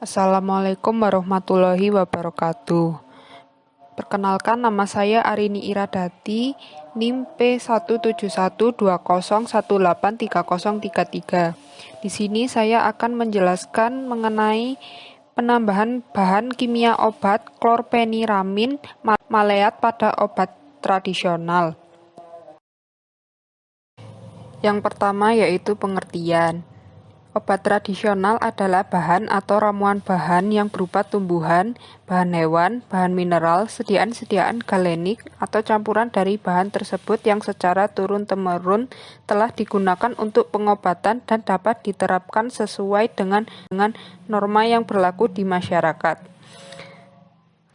Assalamualaikum warahmatullahi wabarakatuh. Perkenalkan, nama saya Arini Iradati, NIM P17120183033. Di sini saya akan menjelaskan mengenai penambahan bahan kimia obat klorpeniramin maleat pada obat tradisional. Yang pertama yaitu pengertian. Obat tradisional adalah bahan atau ramuan bahan yang berupa tumbuhan, bahan hewan, bahan mineral, sediaan-sediaan galenik, atau campuran dari bahan tersebut yang secara turun-temurun telah digunakan untuk pengobatan dan dapat diterapkan sesuai dengan norma yang berlaku di masyarakat.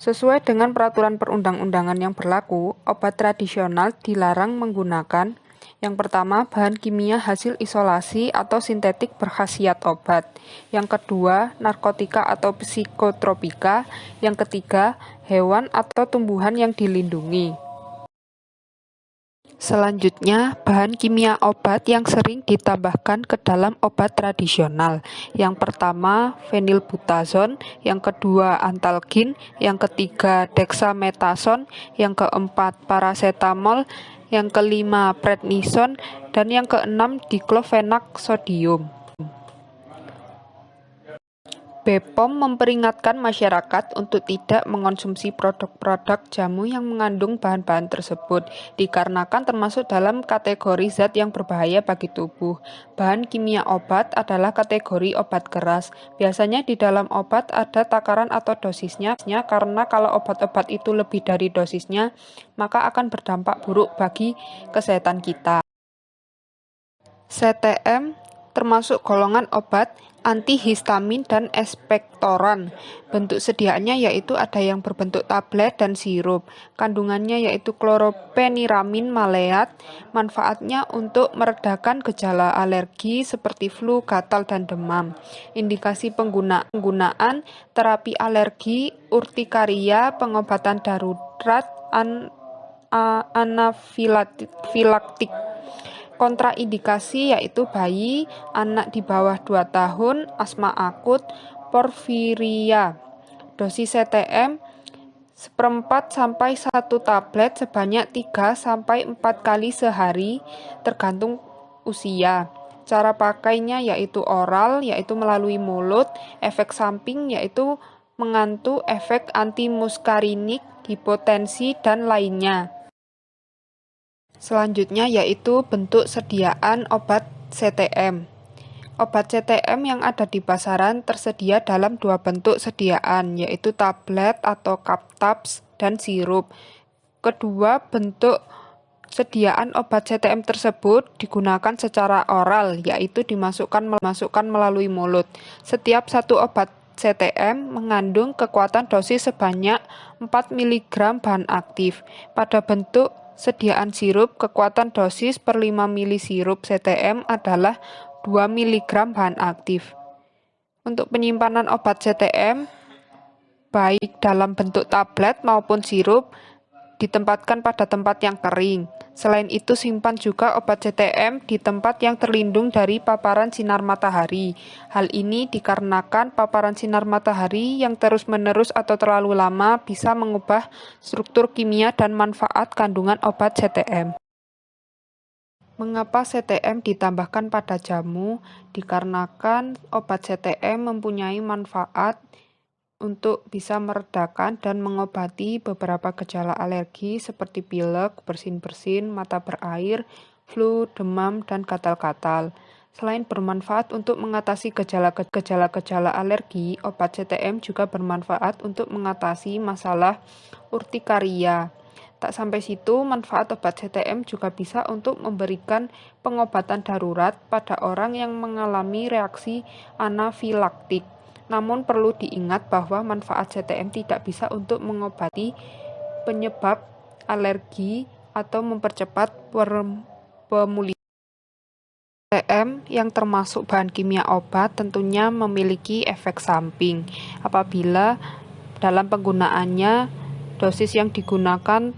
Sesuai dengan peraturan perundang-undangan yang berlaku, obat tradisional dilarang menggunakan: yang pertama, bahan kimia hasil isolasi atau sintetik berkhasiat obat. Yang kedua, narkotika atau psikotropika. Yang ketiga, hewan atau tumbuhan yang dilindungi. Selanjutnya, bahan kimia obat yang sering ditambahkan ke dalam obat tradisional. Yang pertama, fenilbutazon, yang kedua, antalgin, yang ketiga, dexamethasone, yang keempat, paracetamol, yang kelima, prednison, dan yang keenam, diklofenak sodium. BPOM memperingatkan masyarakat untuk tidak mengonsumsi produk-produk jamu yang mengandung bahan-bahan tersebut, dikarenakan termasuk dalam kategori zat yang berbahaya bagi tubuh. Bahan kimia obat adalah kategori obat keras. Biasanya di dalam obat ada takaran atau dosisnya, karena kalau obat-obat itu lebih dari dosisnya, maka akan berdampak buruk bagi kesehatan kita. CTM termasuk golongan obat antihistamin dan ekspektoran. Bentuk sediaannya yaitu ada yang berbentuk tablet dan sirup. Kandungannya yaitu klorpeniramin maleat. Manfaatnya untuk meredakan gejala alergi seperti flu, gatal, dan demam. Indikasi penggunaan terapi alergi, urtikaria, pengobatan darurat, anafilaktik. Kontraindikasi yaitu bayi, anak di bawah 2 tahun, asma akut, porfiria. Dosis CTM 1/4 sampai 1 tablet sebanyak 3 sampai 4 kali sehari tergantung usia. Cara pakainya yaitu oral, yaitu melalui mulut. Efek samping yaitu mengantuk, efek antimuskarinik, hipotensi, dan lainnya. Selanjutnya yaitu bentuk sediaan obat CTM. Obat CTM yang ada di pasaran tersedia dalam 2 bentuk sediaan, yaitu tablet atau kaptaps dan sirup. Kedua bentuk sediaan obat CTM tersebut digunakan secara oral, yaitu dimasukkan melalui mulut. Setiap satu obat CTM mengandung kekuatan dosis sebanyak 4 mg bahan aktif. Pada bentuk sediaan sirup, kekuatan dosis per 5 ml sirup CTM adalah 2 mg bahan aktif. Untuk penyimpanan obat CTM, baik dalam bentuk tablet maupun sirup, ditempatkan pada tempat yang kering. Selain itu, simpan juga obat CTM di tempat yang terlindung dari paparan sinar matahari. Hal ini dikarenakan paparan sinar matahari yang terus-menerus atau terlalu lama bisa mengubah struktur kimia dan manfaat kandungan obat CTM. Mengapa CTM ditambahkan pada jamu? Dikarenakan obat CTM mempunyai manfaat untuk bisa meredakan dan mengobati beberapa gejala alergi seperti pilek, bersin-bersin, mata berair, flu, demam, dan gatal-gatal. Selain bermanfaat untuk mengatasi gejala-gejala alergi, obat CTM juga bermanfaat untuk mengatasi masalah urtikaria. Tak sampai situ, manfaat obat CTM juga bisa untuk memberikan pengobatan darurat pada orang yang mengalami reaksi anafilaktik. Namun perlu diingat bahwa manfaat CTM tidak bisa untuk mengobati penyebab alergi atau mempercepat pemulihan. CTM yang termasuk bahan kimia obat tentunya memiliki efek samping. Apabila dalam penggunaannya dosis yang digunakan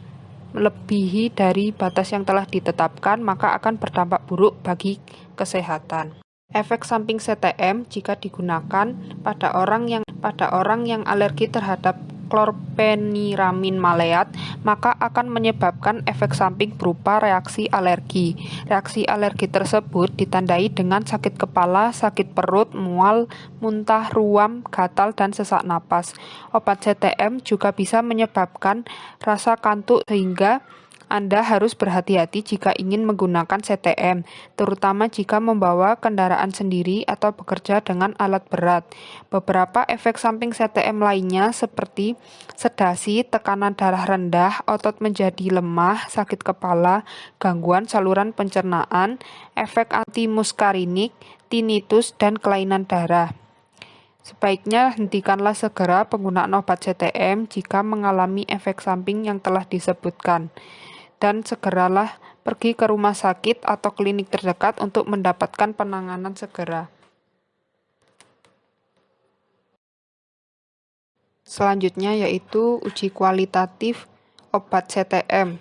melebihi dari batas yang telah ditetapkan, maka akan berdampak buruk bagi kesehatan. Efek samping CTM jika digunakan pada orang yang alergi terhadap chlorpheniramine maleat, maka akan menyebabkan efek samping berupa reaksi alergi. Reaksi alergi tersebut ditandai dengan sakit kepala, sakit perut, mual, muntah, ruam, gatal, dan sesak napas. Obat CTM juga bisa menyebabkan rasa kantuk sehingga Anda harus berhati-hati jika ingin menggunakan CTM, terutama jika membawa kendaraan sendiri atau bekerja dengan alat berat. Beberapa efek samping CTM lainnya seperti sedasi, tekanan darah rendah, otot menjadi lemah, sakit kepala, gangguan saluran pencernaan, efek antimuskarinik, tinnitus, dan kelainan darah. Sebaiknya hentikanlah segera penggunaan obat CTM jika mengalami efek samping yang telah disebutkan, dan segeralah pergi ke rumah sakit atau klinik terdekat untuk mendapatkan penanganan segera. Selanjutnya yaitu uji kualitatif obat CTM.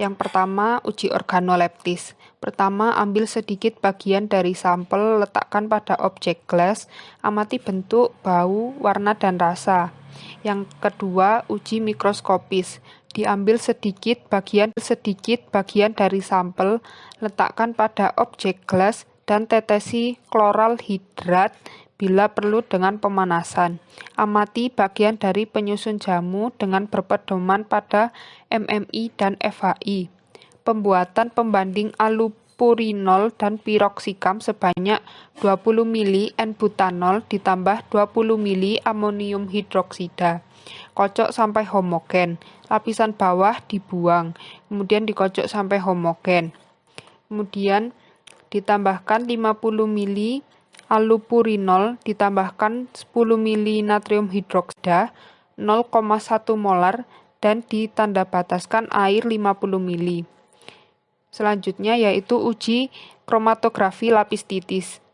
Yang pertama, uji organoleptis. Pertama, ambil sedikit bagian dari sampel, letakkan pada objek gelas, amati bentuk, bau, warna, dan rasa. Yang kedua, uji mikroskopis. Diambil sedikit bagian dari sampel, letakkan pada objek gelas, dan tetesi kloral hidrat bila perlu dengan pemanasan. Amati bagian dari penyusun jamu dengan berpedoman pada MMI dan FHI. Pembuatan pembanding allopurinol dan piroksikam sebanyak 20 ml N-butanol ditambah 20 ml amonium hidroksida. Kocok sampai homogen. Lapisan bawah dibuang, kemudian dikocok sampai homogen. Kemudian ditambahkan 50 ml allopurinol, ditambahkan 10 ml natrium hidroksida 0,1 molar dan ditandabataskan air 50 ml. Selanjutnya yaitu uji kromatografi lapis titis.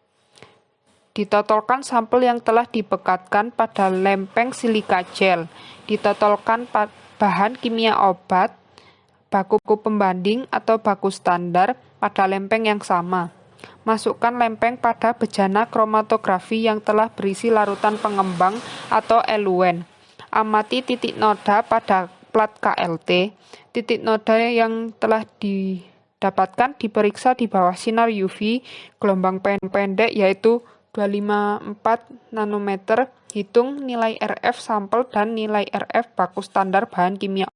Ditotolkan sampel yang telah dipekatkan pada lempeng silika gel. Ditotolkan bahan kimia obat, baku pembanding atau baku standar pada lempeng yang sama. Masukkan lempeng pada bejana kromatografi yang telah berisi larutan pengembang atau eluen. Amati titik noda pada plat KLT. Titik noda yang telah didapatkan diperiksa di bawah sinar UV gelombang pendek yaitu 254 nanometer. Hitung nilai RF sampel dan nilai RF baku standar bahan kimia.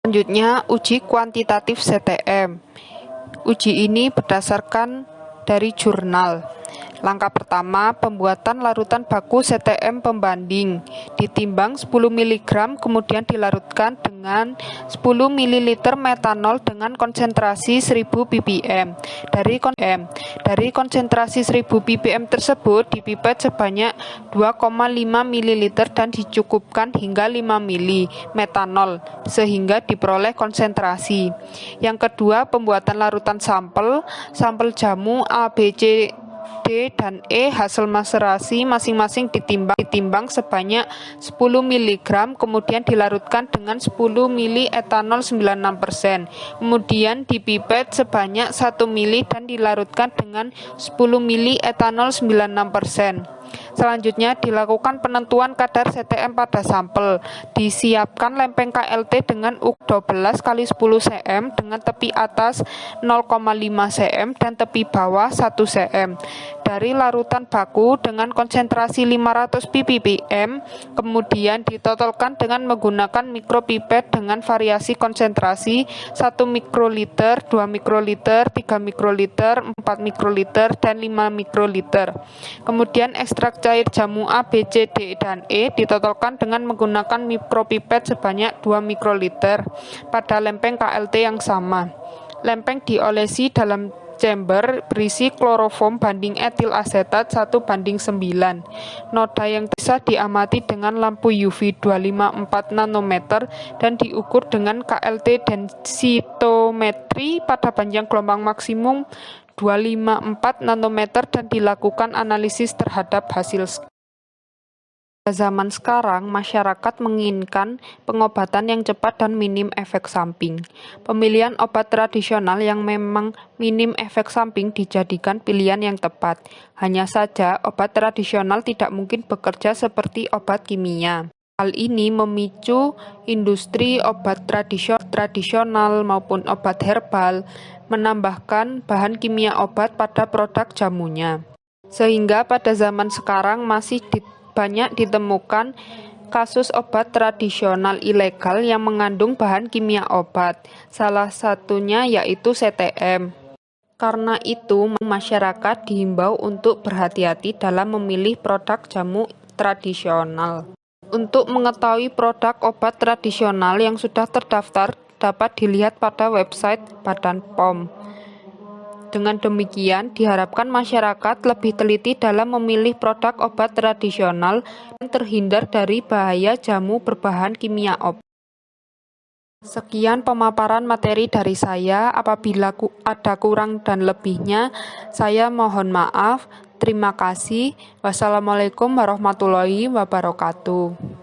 Selanjutnya, uji kuantitatif CTM. Uji ini berdasarkan dari jurnal. Langkah pertama, pembuatan larutan baku CTM pembanding. Ditimbang 10 mg, kemudian dilarutkan dengan 10 ml metanol dengan konsentrasi 1000 ppm. Dari konsentrasi 1000 ppm tersebut dipipet sebanyak 2,5 ml dan dicukupkan hingga 5 ml metanol sehingga diperoleh konsentrasi. Yang kedua, pembuatan larutan sampel jamu A, B, C, D, dan E hasil maserasi masing-masing ditimbang sebanyak 10 mg, kemudian dilarutkan dengan 10 ml etanol 96%, kemudian dipipet sebanyak 1 ml dan dilarutkan dengan 10 ml etanol 96%. Selanjutnya dilakukan penentuan kadar CTM pada sampel. Disiapkan lempeng KLT dengan ukuran 12 x 10 cm dengan tepi atas 0,5 cm dan tepi bawah 1 cm. Dari larutan baku dengan konsentrasi 500 ppm, kemudian ditotolkan dengan menggunakan mikropipet dengan variasi konsentrasi 1 mikroliter, 2 mikroliter, 3 mikroliter, 4 mikroliter, dan 5 mikroliter. Kemudian ekstrak cair jamu A, B, C, D, dan E ditotolkan dengan menggunakan mikropipet sebanyak 2 mikroliter pada lempeng KLT yang sama. Lempeng diolesi dalam chamber berisi kloroform banding etil asetat 1:9. Noda yang bisa diamati dengan lampu UV 254 nanometer dan diukur dengan KLT densitometri pada panjang gelombang maksimum 254 nanometer dan dilakukan analisis terhadap hasil Zaman sekarang, masyarakat menginginkan pengobatan yang cepat dan minim efek samping. Pemilihan obat tradisional yang memang minim efek samping dijadikan pilihan yang tepat. Hanya saja, obat tradisional tidak mungkin bekerja seperti obat kimia. Hal ini memicu industri obat tradisional maupun obat herbal menambahkan bahan kimia obat pada produk jamunya. Sehingga pada zaman sekarang masih banyak ditemukan kasus obat tradisional ilegal yang mengandung bahan kimia obat, salah satunya yaitu CTM. Karena itu, masyarakat diimbau untuk berhati-hati dalam memilih produk jamu tradisional. Untuk mengetahui produk obat tradisional yang sudah terdaftar, dapat dilihat pada website Badan POM. Dengan demikian, diharapkan masyarakat lebih teliti dalam memilih produk obat tradisional dan terhindar dari bahaya jamu berbahan kimia obat. Sekian pemaparan materi dari saya. Apabila ada kurang dan lebihnya, saya mohon maaf. Terima kasih. Wassalamualaikum warahmatullahi wabarakatuh.